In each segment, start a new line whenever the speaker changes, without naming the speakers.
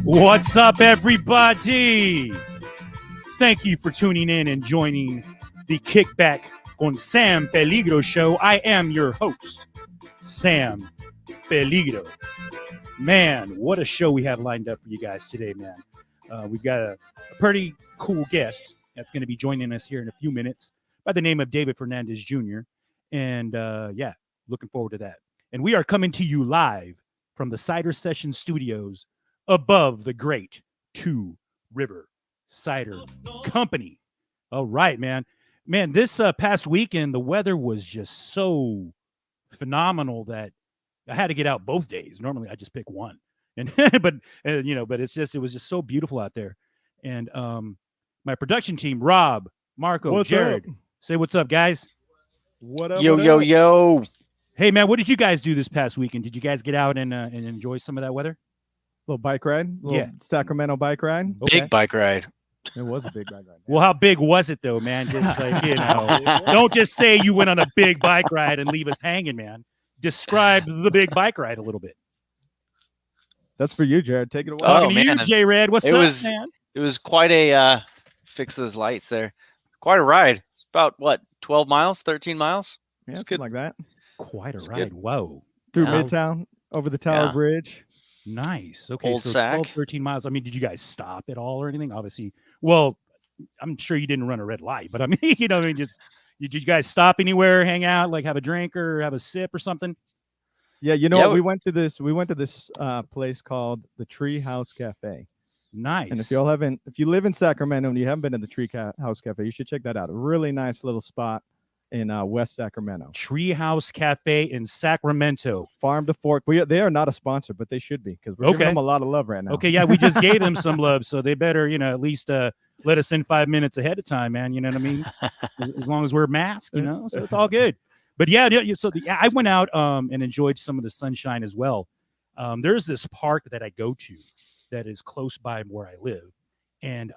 What's up, everybody? Thank you for tuning in and joining the Kickback on Sam Peligro Show. I am your host, Sam Peligro. Man, what a show we have lined up for you guys today, man. We've got a pretty cool guest that's going to be joining us here in a few minutes by the name of David Fernandez Jr. And yeah, looking forward to that. And we are coming to you live from the Cider Sessions studios above the great Two River Cider Company. All right, man. Man, this past weekend, the weather was just so phenomenal that I had to get out both days. Normally, I just pick one. And but it was just so beautiful out there. And my production team, Rob, Marco,
what's
Jared,
up?
Say what's up, guys.
What up?
Yo.
Hey, man, what did you guys do this past weekend? Did you guys get out and enjoy some of that weather?
Little bike ride,
Yeah.
Sacramento bike ride.
Okay.
Big bike ride.
It was a big bike ride.
Well, how big was it though, man? Just like, don't just say you went on a big bike ride and leave us hanging, man. Describe the big bike ride a little bit.
That's for you, Jared. Take it away.
Talking to
man.
you, J Red. What's up, man?
It was quite a fix those lights there. Quite a ride. It's about what, 12 miles, 13 miles?
Yeah,
It's
something
good.
like that.
Quite a
It's
ride.
good.
Whoa.
Through
Yeah.
Midtown, over the Tower
Yeah.
Bridge.
Nice. Okay,
Old
so
Sac.
12, 13 miles. I mean, did you guys stop at all or anything? Obviously. Well, I'm sure you didn't run a red light, but I mean, did you guys stop anywhere, hang out, like have a drink or have a sip or something?
Yeah, you know
Yeah,
what? We went to this place called the Tree House Cafe.
Nice.
And if you live in Sacramento and you haven't been to the Tree House Cafe, you should check that out. A really nice little spot in West Sacramento.
Treehouse Cafe in Sacramento.
Farm to Fork. They are not a sponsor, but they should be because we're giving them a lot of love right now.
Okay, yeah, we just gave them some love, so they better, at least let us in 5 minutes ahead of time, man. You know what I mean? As long as we're masked, so it's all good. But yeah, I went out and enjoyed some of the sunshine as well. There's this park that I go to that is close by where I live, and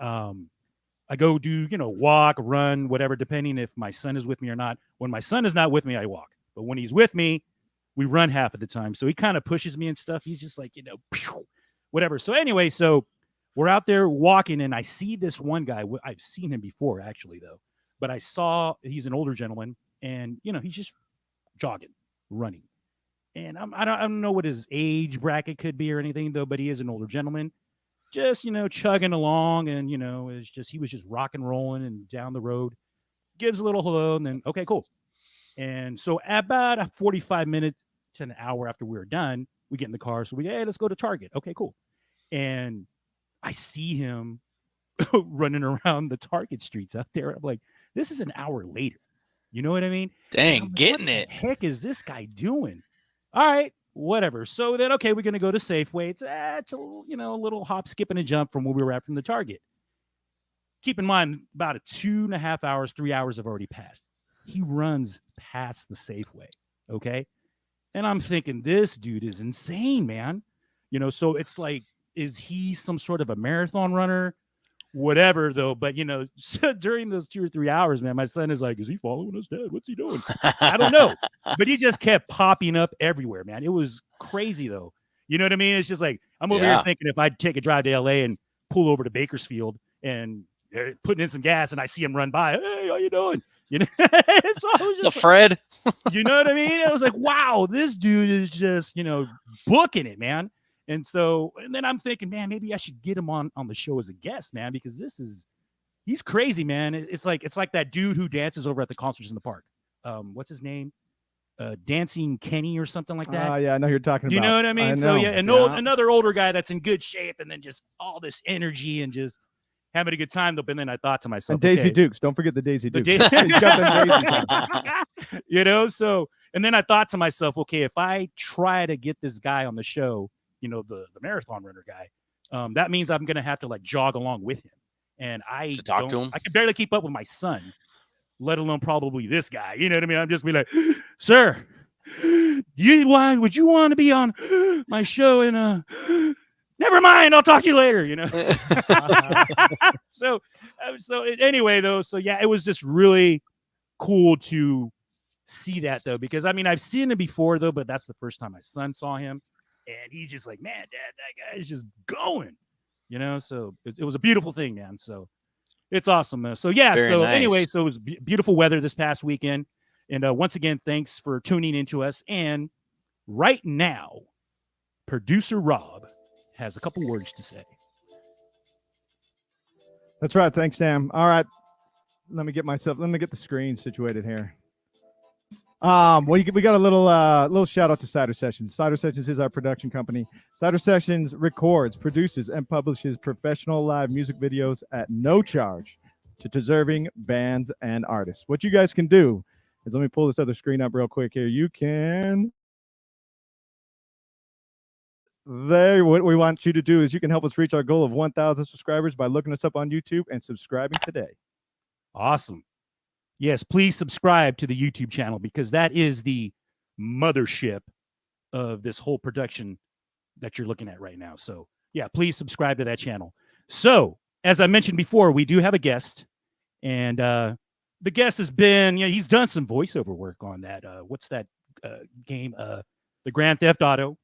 I go do, walk, run, whatever, depending if my son is with me or not. When my son is not with me, I walk. But when he's with me, we run half of the time. So he kind of pushes me and stuff. He's just like, whatever. So anyway, so we're out there walking and I see this one guy. I've seen him before, actually, though. But I saw he's an older gentleman and, he's just jogging, running. And I don't know what his age bracket could be or anything, though, but he is an older gentleman. Just, chugging along and, he was just rock and rolling and down the road, gives a little hello and then, okay, cool. And so about a 45 minutes to an hour after we were done, we get in the car. So hey, let's go to Target. Okay, cool. And I see him running around the Target streets out there. I'm like, this is an hour later. You know what I mean?
Dang,
like,
getting
what
it.
the heck is this guy doing? All right. Whatever. So then, okay, we're going to go to Safeway. It's a little hop, skip, and a jump from where we were at from the Target. Keep in mind, about 2.5 hours, 3 hours have already passed. He runs past the Safeway, okay? And I'm thinking, this dude is insane, man. So it's like, is he some sort of a marathon runner? Whatever, though. But, so during those 2 or 3 hours, man, my son is like, is he following us, Dad? What's he doing? I don't know. But he just kept popping up everywhere, man. It was crazy, though. You know what I mean? It's just like, I'm over here thinking if I'd take a drive to L.A. and pull over to Bakersfield and putting in some gas and I see him run by, hey, how you doing? So I was just
Fred.
You know what I mean? I was like, wow, this dude is just, booking it, man. And then I'm thinking, man, maybe I should get him on the show as a guest, man, because he's crazy, man. It's like that dude who dances over at the concerts in the park. What's his name? Dancing Kenny or something like that.
Yeah, I know who you're talking about.
You know what I mean? So yeah, another older guy that's in good shape and then just all this energy and just having a good time. But then I thought to myself,
and Daisy Dukes. Don't forget the Daisy Dukes.
He's got them Daisies. So, and then I thought to myself, okay, if I try to get this guy on the show, the marathon runner guy, that means I'm going to have to like jog along with him. And I
talk to him.
I can barely keep up with my son, let alone probably this guy. You know what I mean? I'm just be like, sir, would you want to be on my show? And never mind, I'll talk to you later. So anyway, though, so yeah, it was just really cool to see that though, because I mean, I've seen him before though, but that's the first time my son saw him, and he's just like, man, Dad, that guy is just going. You know, so it was a beautiful thing, man. So it's awesome. So yeah.
Very
so
nice.
anyway, so it was beautiful weather this past weekend, and once again, thanks for tuning into us. And right now, producer Rob has a couple words to say.
That's right. Thanks, Sam. All right. Let me get the screen situated here. We got a little shout out to Cider Sessions. Cider Sessions is our production company. Cider Sessions records, produces, and publishes professional live music videos at no charge to deserving bands and artists. What you guys can do is, let me pull this other screen up real quick here. You can what we want you to do is you can help us reach our goal of 1,000 subscribers by looking us up on YouTube and subscribing today.
Awesome. Yes, please subscribe to the YouTube channel, because that is the mothership of this whole production that you're looking at right now. So yeah, please subscribe to that channel. So as I mentioned before, we do have a guest, and the guest has been, he's done some voiceover work on that. What's that game? The Grand Theft Auto.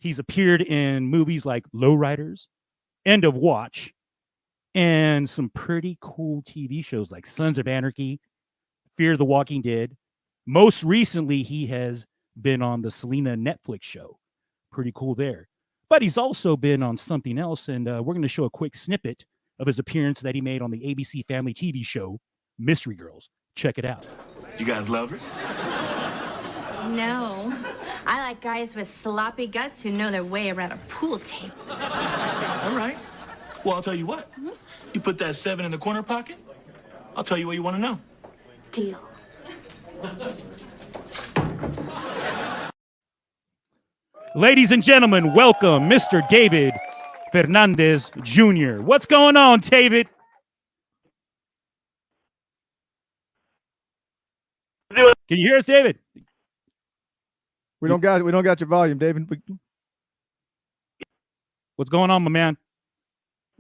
He's appeared in movies like Lowriders, End of Watch, and some pretty cool TV shows like Sons of Anarchy, Fear the Walking Dead. Most recently, he has been on the Selena Netflix show. Pretty cool there. But he's also been on something else, and we're going to show a quick snippet of his appearance that he made on the ABC Family TV show, Mystery Girls. Check it out.
You guys lovers?
No. I like guys with sloppy guts who know their way around a pool table.
All right. Well, I'll tell you what. You put that 7 in the corner pocket, I'll tell you what you want to know.
Deal.
Ladies and gentlemen, welcome Mr. David Fernandez Jr. What's going on, David? Can you hear us, David?
We don't got your volume, David.
What's going on, my man?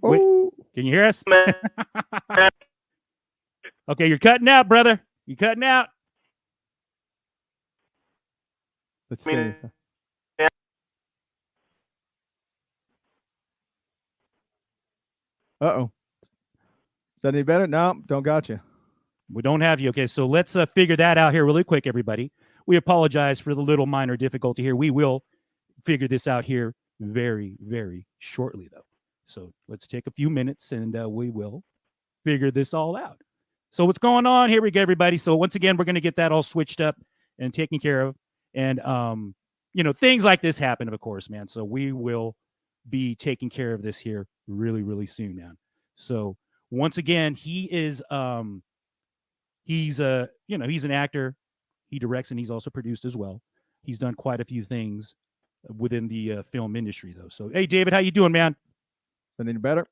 Wait, can you hear us? Okay, you're cutting out, brother. You're cutting out.
Let's see. Uh-oh. Is that any better? No, don't got you.
We don't have you. Okay, so let's figure that out here really quick, everybody. We apologize for the little minor difficulty here. We will figure this out here very, very shortly, though. So let's take a few minutes, and we will figure this all out. So what's going on? Here we go, everybody. So once again, we're going to get that all switched up and taken care of. And, things like this happen, of course, man. So we will be taking care of this here really, really soon, man. So once again, he is, he's an actor. He directs, and he's also produced as well. He's done quite a few things within the film industry, though. So, hey, David, how you doing, man?
Is that any better?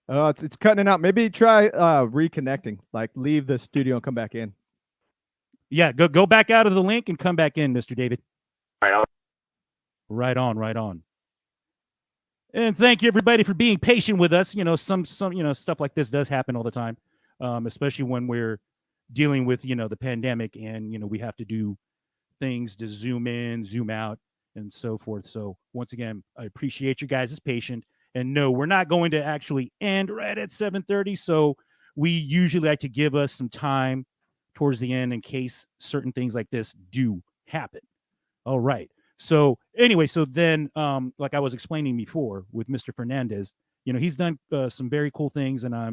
It's cutting out. Maybe try reconnecting. Like, leave the studio and come back in.
Yeah, go back out of the link and come back in, Mr. David.
Right on.
Right on, right on. And thank you, everybody, for being patient with us. Some stuff like this does happen all the time, especially when we're dealing with, the pandemic, and, we have to do things to zoom in, zoom out, and so forth. So once again, I appreciate you guys' patience. And no, we're not going to actually end right at 7:30. So we usually like to give us some time towards the end in case certain things like this do happen. All right. So anyway, so then, like I was explaining before with Mr. Fernandez, he's done some very cool things, and I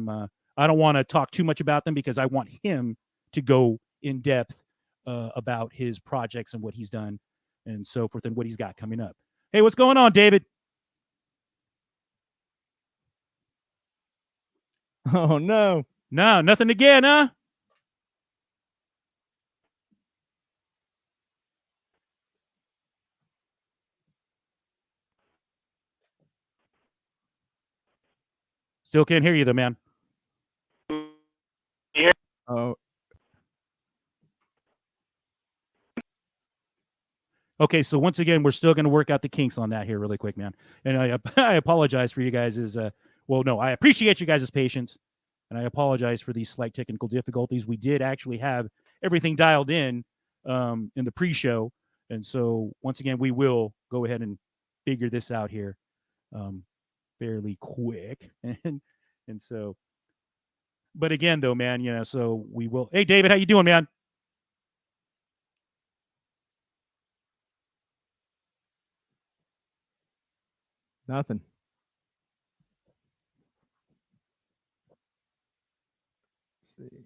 don't want to talk too much about them because I want him to go in depth about his projects and what he's done and so forth and what he's got coming up. Hey, what's going on, David?
Oh, no.
No, nothing again, huh? Still can't hear you, though, man.
Yeah.
Oh.
Okay, so once again, we're still going to work out the kinks on that here really quick, man. And I apologize for you guys' I appreciate you guys' patience, and I apologize for these slight technical difficulties. We did actually have everything dialed in the pre-show, And so once again, we will go ahead and figure this out here fairly quick. And so, but again, though, man, you know, so we will. Hey, David, how you doing, man?
Nothing. Let's see.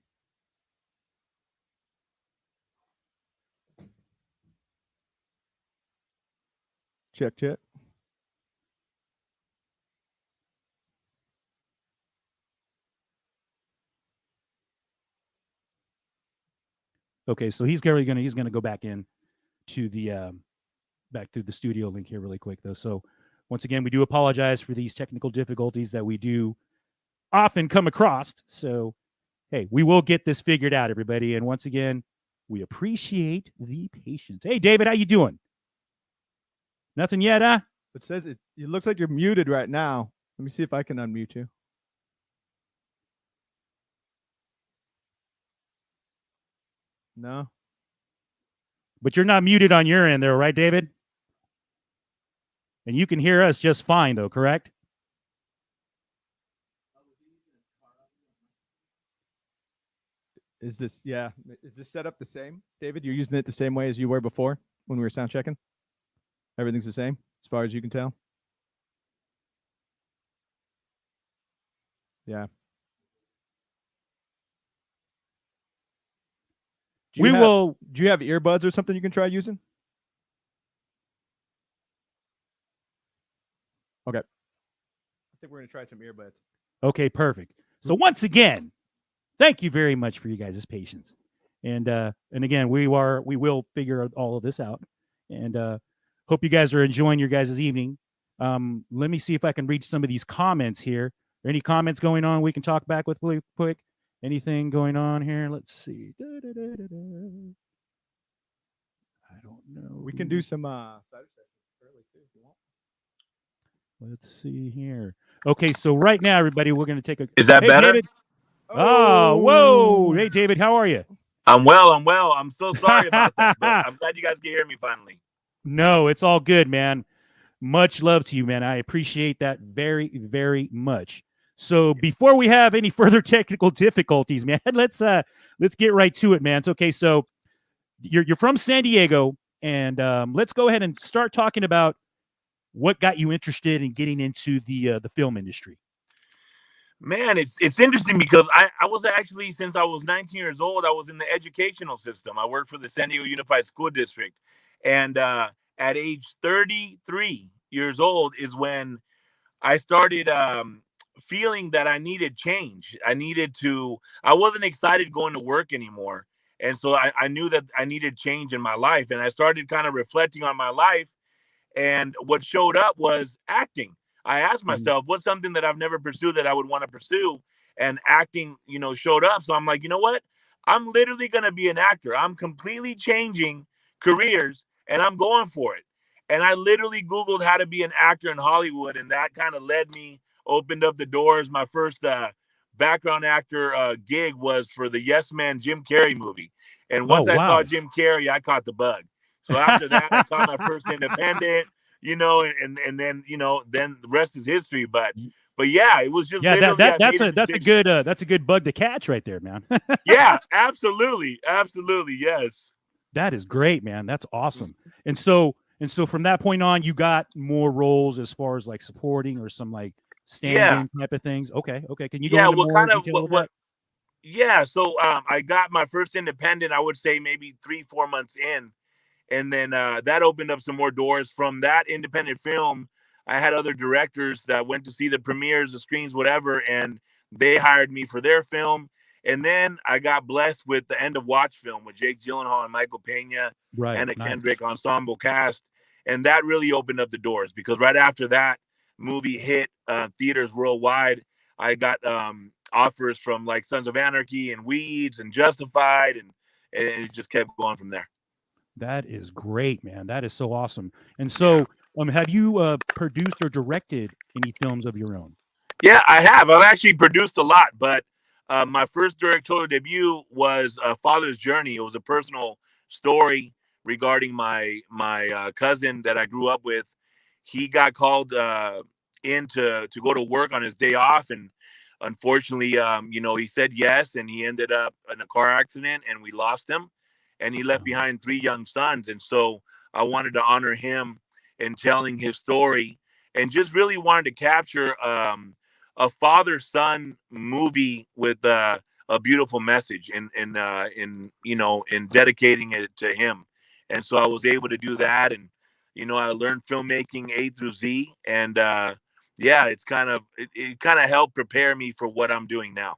Check.
Okay, so he's gonna go back in to the back to the studio link here really quick though. So once again, we do apologize for these technical difficulties that we do often come across. So hey, we will get this figured out, everybody. And once again, we appreciate the patience. Hey, David, how you doing? Nothing yet, huh?
It says it looks like you're muted right now. Let me see if I can unmute you. No.
But you're not muted on your end there, right, David? And you can hear us just fine, though, correct?
Is this set up the same? David, you're using it the same way as you were before when we were sound checking? Everything's the same as far as you can tell? Yeah. Do you have earbuds or something you can try using? Okay. I think we're going to try some earbuds.
Okay, perfect. So once again, thank you very much for you guys' patience. And again, we will figure all of this out. And hope you guys are enjoying your guys' evening. Let me see if I can read some of these comments here. Are there any comments going on we can talk back with really quick? Anything going on here? Let's see. I don't know.
We can do some cider sessions early too if you want.
Let's see here. Okay, so right now, everybody, we're going to take a.
Is that better?
David? Oh, whoa! Hey, David, how are you?
I'm well. I'm so sorry about that, but I'm glad you guys can hear me finally.
No, it's all good, man. Much love to you, man. I appreciate that very, very much. So before we have any further technical difficulties, man, let's get right to it, man. It's okay. So you're from San Diego, and let's go ahead and start talking about what got you interested in getting into the film industry.
Man, it's interesting because I was actually, since I was 19 years old, I was in the educational system. I worked for the San Diego Unified School District, and at age 33 years old is when I started feeling that I needed change. I wasn't excited going to work anymore. And so I knew that I needed change in my life. And I started kind of reflecting on my life. And what showed up was acting. I asked myself, what's something that I've never pursued that I would want to pursue? And acting, showed up. So I'm like, you know what? I'm literally going to be an actor. I'm completely changing careers and I'm going for it. And I literally Googled how to be an actor in Hollywood. And that kind of opened up the doors. My first background actor gig was for the Yes Man Jim Carrey movie. And once I saw Jim Carrey, I caught the bug. So after that, I caught my first independent, and then, then the rest is history. But yeah, it was just
that's a good bug to catch right there, man.
Yeah, absolutely. Yes.
That is great, man. That's awesome. And so from that point on, you got more roles as far as like supporting or some like stand-in type of things. Okay. Can you go into more detail of that?
Yeah. So I got my first independent, I would say maybe 3-4 months in. And then that opened up some more doors. From that independent film, I had other directors that went to see the premieres, the screens, whatever, and they hired me for their film. And then I got blessed with the End of Watch film with Jake Gyllenhaal and Michael Pena and a Kendrick ensemble cast. And that really opened up the doors because right after that movie hit theaters worldwide, I got offers from like Sons of Anarchy and Weeds and Justified, and it just kept going from there.
That is great, man. That is so awesome. And so have you produced or directed any films of your own?
Yeah, I have. I've actually produced a lot, but my first directorial debut was Father's Journey. It was a personal story regarding my cousin that I grew up with. He got called in to go to work on his day off, and unfortunately, he said yes, and he ended up in a car accident, and we lost him, and he left behind 3 young sons. And so I wanted to honor him in telling his story, and just really wanted to capture a father-son movie with a beautiful message, in dedicating it to him. And so I was able to do that, and I learned filmmaking A through Z, and it kind of helped prepare me for what I'm doing now.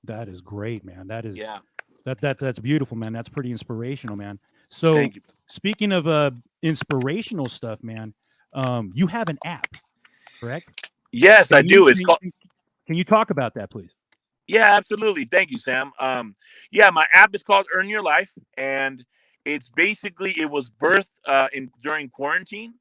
That is great, man. That is
Yeah.
That's beautiful, man. That's pretty inspirational, man. So
Thank you.
speaking of inspirational stuff, man, you have an app, correct?
Yes, I do. It's called.
Can you talk about that, please?
Yeah, absolutely. Thank you, Sam. My app is called Earn Your Life, and it's basically, it was birthed during quarantine,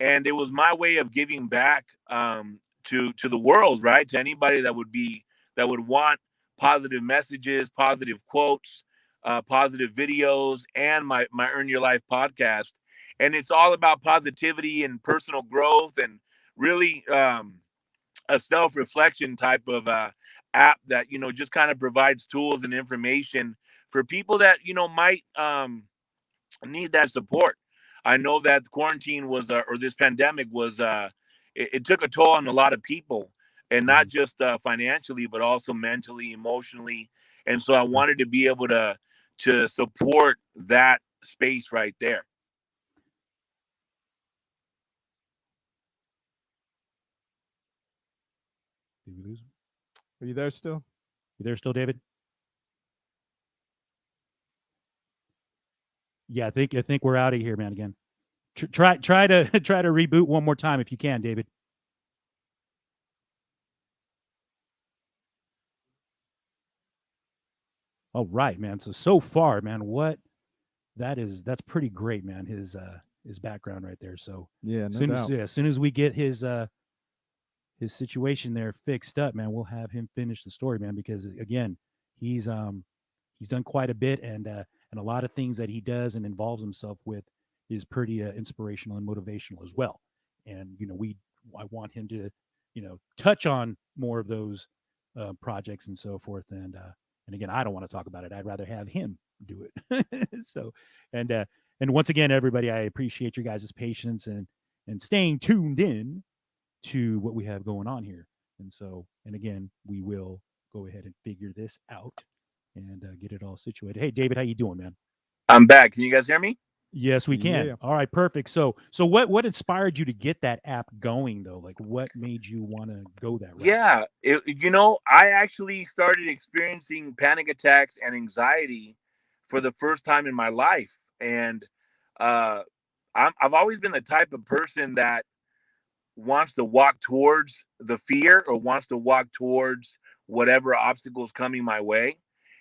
and it was my way of giving back to the world, right? To anybody that would want positive messages, positive quotes, positive videos, and my Earn Your Life podcast. And it's all about positivity and personal growth, and really a self-reflection type of app that just kind of provides tools and information for people that might need that support. I know that quarantine was or this pandemic was it took a toll on a lot of people, and not just financially, but also mentally, emotionally. And so I wanted to be able to support that space right there.
Did we lose him?
Are you there still?
You there still, David? Yeah, I think we're out of here, man. Again, try to reboot one more time if you can, David. All right, man. So far, man, that's pretty great, man. His background right there. So
Yeah,
as soon as we get his situation there fixed up, man, we'll have him finish the story, man. Because again, he's done quite a bit, and a lot of things that he does and involves himself with is pretty inspirational and motivational as well. And I want him to touch on more of those projects and so forth. And again, I don't want to talk about it. I'd rather have him do it. So and once again, everybody, I appreciate your guys' patience and staying tuned in to what we have going on here. And again, we will go ahead and figure this out and get it all situated. Hey, David, how you doing, man?
I'm back. Can you guys hear me?
Yes, we can.
Yeah.
All right, perfect. So what inspired you to get that app going, though? Like, what made you want to go that route?
Yeah, I actually started experiencing panic attacks and anxiety for the first time in my life, and I've always been the type of person that wants to walk towards the fear, or wants to walk towards whatever obstacles coming my way.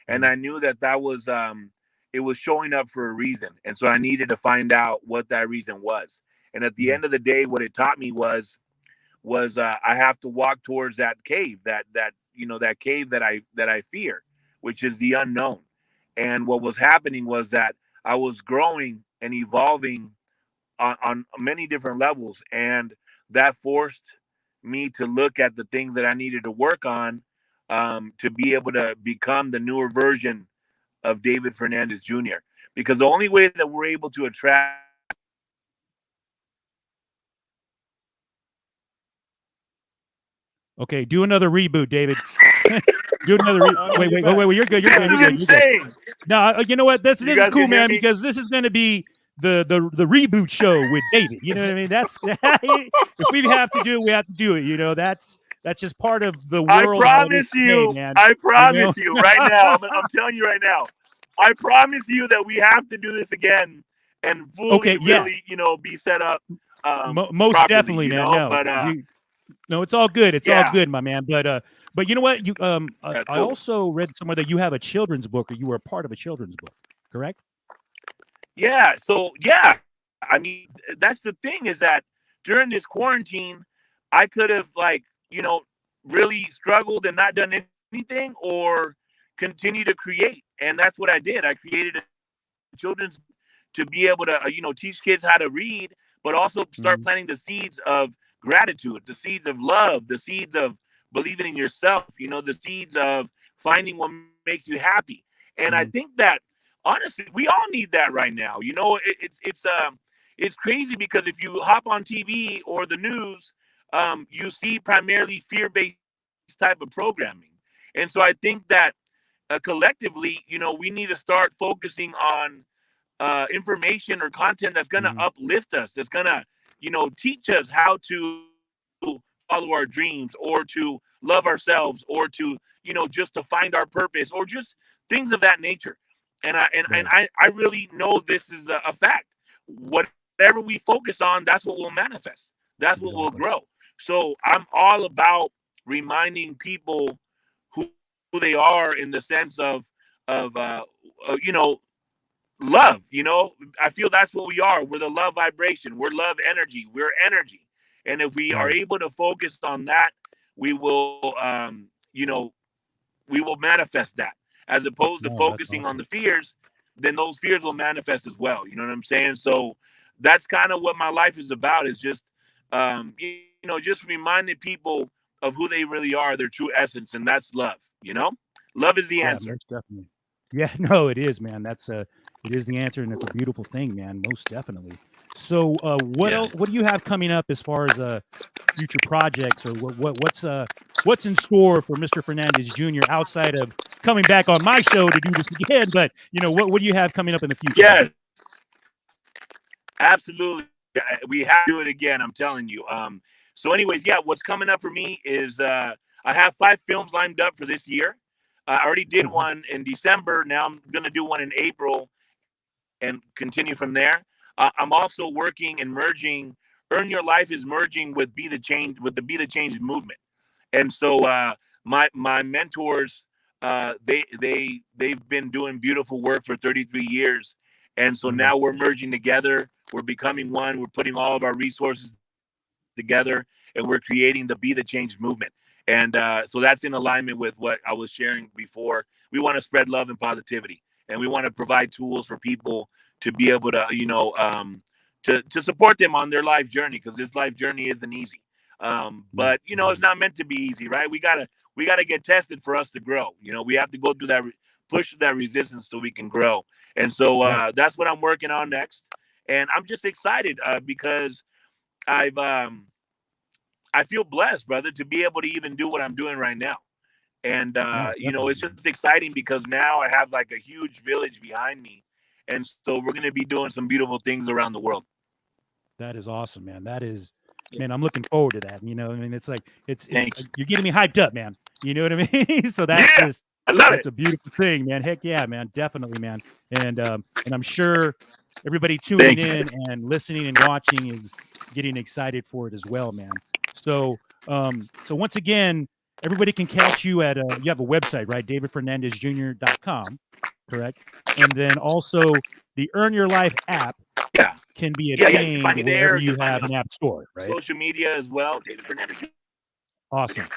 And I knew that was it was showing up for a reason, and so I needed to find out what that reason was. And at the end of the day, what it taught me was I have to walk towards that cave, that cave that I fear, which is the unknown. And what was happening was that I was growing and evolving on many different levels, and that forced me to look at the things that I needed to work on to be able to become the newer version of David Fernandez Jr. Because the only way that we're able to attract.
Okay, do another reboot, David. Do another wait, you're good. You're good. You're good.
Insane.
No, you know what? This is
guys
cool,
can hear
man,
me?
because this is going to be the reboot show with David. You know what I mean? That's if we have to do it, we have to do it. That's just part of the world.
I promise you,
man.
I promise you right now. I'm telling you right now. I promise you that we have to do this again and fully, really, be set up.
Most
properly,
definitely, man. No,
but
no, it's all good. It's all good, my man. But you know what? You
cool.
I also read somewhere that you have a children's book, or you were a part of a children's book, correct?
Yeah. So yeah, I mean, that's the thing, is that during this quarantine, I could have really struggled and not done anything, or continue to create. And that's what I did. I created a children's to be able to, teach kids how to read, but also start planting the seeds of gratitude, the seeds of love, the seeds of believing in yourself, the seeds of finding what makes you happy. And I think that honestly, we all need that right now. It's crazy because if you hop on TV or the news, you see primarily fear-based type of programming. And so I think that collectively, we need to start focusing on information or content that's going to uplift us, that's going to, teach us how to follow our dreams, or to love ourselves, or to, just to find our purpose, or just things of that nature. And I really know this is a fact. Whatever we focus on, that's what will manifest. That's what will grow. So I'm all about reminding people who they are in the sense of love. I feel that's what we are. We're the love vibration. We're love energy. We're energy. And if we are able to focus on that, we will, we will manifest that, as opposed to focusing on the fears. Then those fears will manifest as well. You know what I'm saying? So that's kind of what my life is about, is just, just reminding people of who they really are, their true essence. And that's love, love is the answer.
Most definitely. Yeah, no, it is, man. It is the answer. And it's a beautiful thing, man. Most definitely. So what else, what do you have coming up as far as future projects, or what's in store for Mr. Fernandez Jr. outside of coming back on my show to do this again? But what do you have coming up in the future?
Yes, absolutely. We have to do it again. I'm telling you. So anyways, what's coming up for me is I have 5 films lined up for this year. I already did one in December. Now I'm going to do one in April and continue from there. I'm also working and merging. Earn Your Life is merging with Be the Change, with the Be the Change movement. And so my mentors, they've been doing beautiful work for 33 years. And so now we're merging together. We're becoming one. We're putting all of our resources together, and we're creating the Be the Change movement. And so that's in alignment with what I was sharing before. We want to spread love and positivity, and we want to provide tools for people to be able to, to support them on their life journey, because this life journey isn't easy. But it's not meant to be easy, right? We gotta get tested for us to grow. We have to go through that, push that resistance so we can grow. And so that's what I'm working on next. And I'm just excited because I feel blessed, brother, to be able to even do what I'm doing right now. And it's just exciting because now I have like a huge village behind me. And so we're going to be doing some beautiful things around the world.
That is awesome, man. That is, man, I'm looking forward to that. It's like, it's you're getting me hyped up, man. You know what I mean? So that's just,
I love
it's a beautiful thing, man. Heck yeah, man. Definitely, man. And I'm sure everybody tuning in and listening and watching is getting excited for it as well, man. So, so once again, everybody can catch you at, you have a website, right? davidfernandezjr.com. Correct. And then also the Earn Your Life app can be obtained wherever you have an app store, right?
Social media as well. David Fernandez.
Awesome.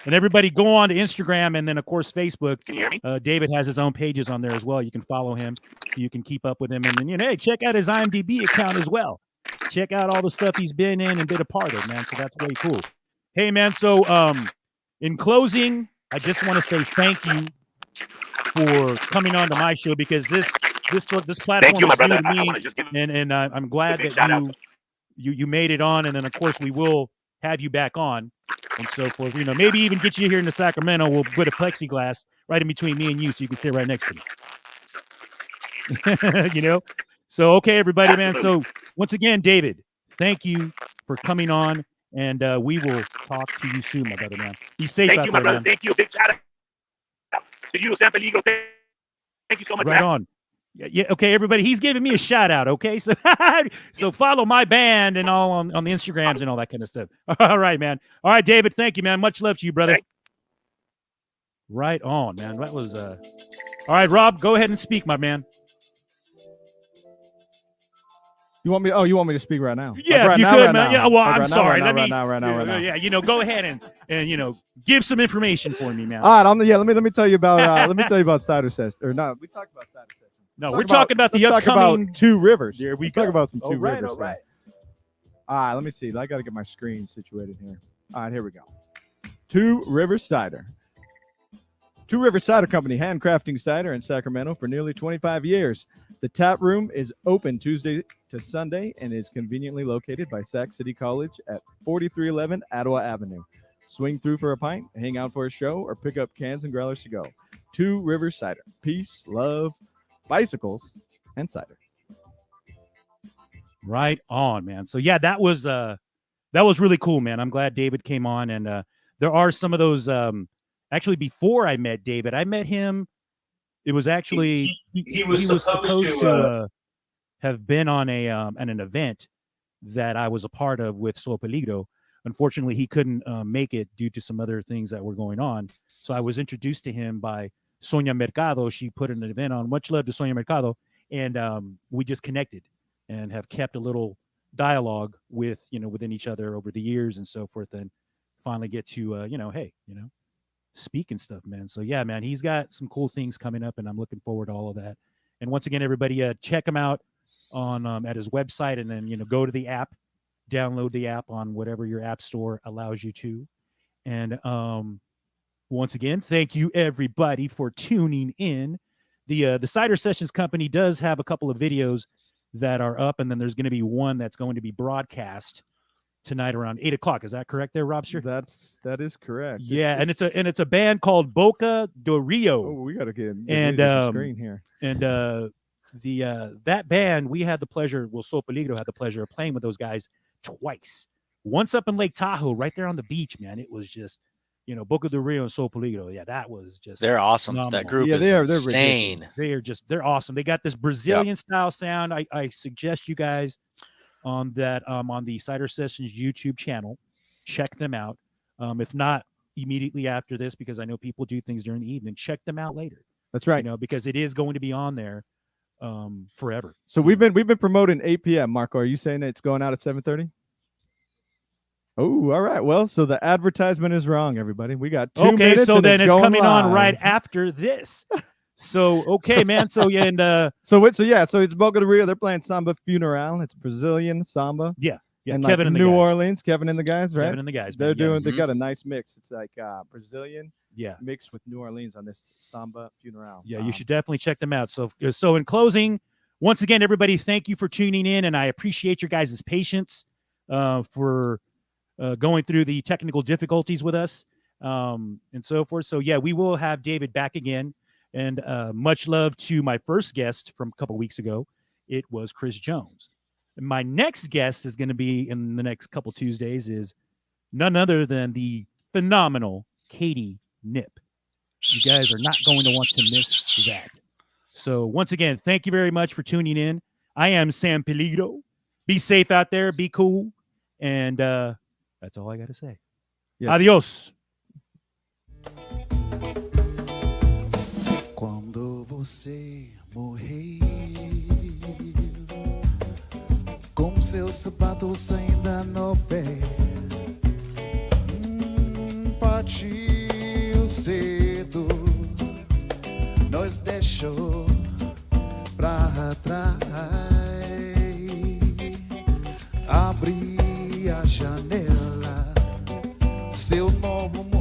And everybody go on to Instagram, and then of course Facebook.
Can you hear me?
David has his own pages on there as well. You can follow him, so you can keep up with him, and then hey, check out his IMDb account as well. Check out all the stuff he's been in and been a part of, man. So that's way cool. Hey, man. So in closing, I just want to say thank you for coming on to my show, because this platform is new to me, and I'm glad that you made it on, and then of course we will have you back on, and so forth. Maybe even get you here in the Sacramento. We'll put a plexiglass right in between me and you, so you can stay right next to me. So okay, everybody, man. So once again, David, thank you for coming on, and we will talk to you soon, my brother, man. Be safe out there, man.
Thank you. Big shout out to you, Sam Peligro. Thank you so much.
Right on. Yeah. Okay, everybody. He's giving me a shout out. Okay, so so follow my band and all on the Instagrams and all that kind of stuff. All right, man. All right, David. Thank you, man. Much love to you, brother. Right on, man. That was all right. Rob, go ahead and speak, my man.
You want me? Oh, you want me to speak right now?
Yeah,
like
if you
now,
could,
right
man.
Now.
Yeah. Well,
like
I'm sorry.
Right now.
Yeah. Go ahead and give some information for me, man.
All right. Let me tell you about Cider Sessions. Or no, we talked about Cider Sessions.
No, we're talking about the
let's talk
upcoming.
about Two Rivers.
There we
Let's talk
go.
about some Two
All right,
Rivers.
all right.
All right, let me see. I got to get my screen situated here. All right, here we go. Two Rivers Cider. Two Rivers Cider Company, handcrafting cider in Sacramento for nearly 25 years. The tap room is open Tuesday to Sunday and is conveniently located by Sac City College at 4311 Ottawa Avenue. Swing through for a pint, hang out for a show, or pick up cans and growlers to go. Two Rivers Cider. Peace, love, bicycles, and cider.
Right on, man. So yeah, that was really cool, man. I'm glad David came on, and there are some of those. Actually, before I met David, I met him. It was actually he was supposed to have been on an event that I was a part of with Sam Peligro. Unfortunately, he couldn't make it due to some other things that were going on. So I was introduced to him by Sonia Mercado. She put an event on. Much love to Sonia Mercado, and we just connected and have kept a little dialogue within each other over the years and so forth. And finally get to speak and stuff, man. So yeah, man, he's got some cool things coming up, and I'm looking forward to all of that. And once again, everybody, check him out on at his website, and then go to the app, download the app on whatever your app store allows you to. And once again, thank you everybody for tuning in. The Cider Sessions company does have a couple of videos that are up, and then there's going to be one that's going to be broadcast tonight around 8:00. Is that correct there, Robster?
That is correct.
Yeah, and it's a band called BOCA do Rio.
Oh, we gotta get screen here.
And that band, we had the pleasure. Well, Sam Peligro had the pleasure of playing with those guys twice. Once up in Lake Tahoe, right there on the beach, man. It was just BOCA do Rio and Sam Peligro. Yeah, that was just.
They're awesome.
phenomenal.
That group is
they're
insane.
They're awesome. They got this Brazilian style sound. I suggest you guys on that on the Cider Sessions YouTube channel, check them out. If not immediately after this, because I know people do things during the evening, check them out later.
That's right.
Because it is going to be on there forever.
So we've been promoting 8 p.m. Marco, are you saying it's going out at 7:30? Oh, all right. Well, so the advertisement is wrong, everybody. We got 2 minutes.
So then it's coming
live
on right after this. So okay, man. So yeah, and
so it's BOCA do Rio. They're playing Samba Funeral. It's Brazilian samba.
Yeah.
And
Kevin and the
New
guys.
Orleans, Kevin and the guys, right?
Kevin and the guys.
They're
man.
they got a nice mix. It's like Brazilian mixed with New Orleans on this Samba Funeral.
Yeah, you should definitely check them out. So in closing, once again, everybody, thank you for tuning in, and I appreciate your guys' patience for going through the technical difficulties with us and so forth. So yeah, we will have David back again, and much love to my first guest from a couple weeks ago. It was Chris Jones. My next guest is going to be in the next couple Tuesdays is none other than the phenomenal KEEDY Nip. You guys are not going to want to miss that. So once again, thank you very much for tuning in. I am Sam Peligro. Be safe out there. Be cool. And that's all I got to say. Yes. Adios.
Quando você morrer, com seus sapatos ainda no pé, partiu cedo, nos deixou pra trás. Abri a janela, seu novo mundo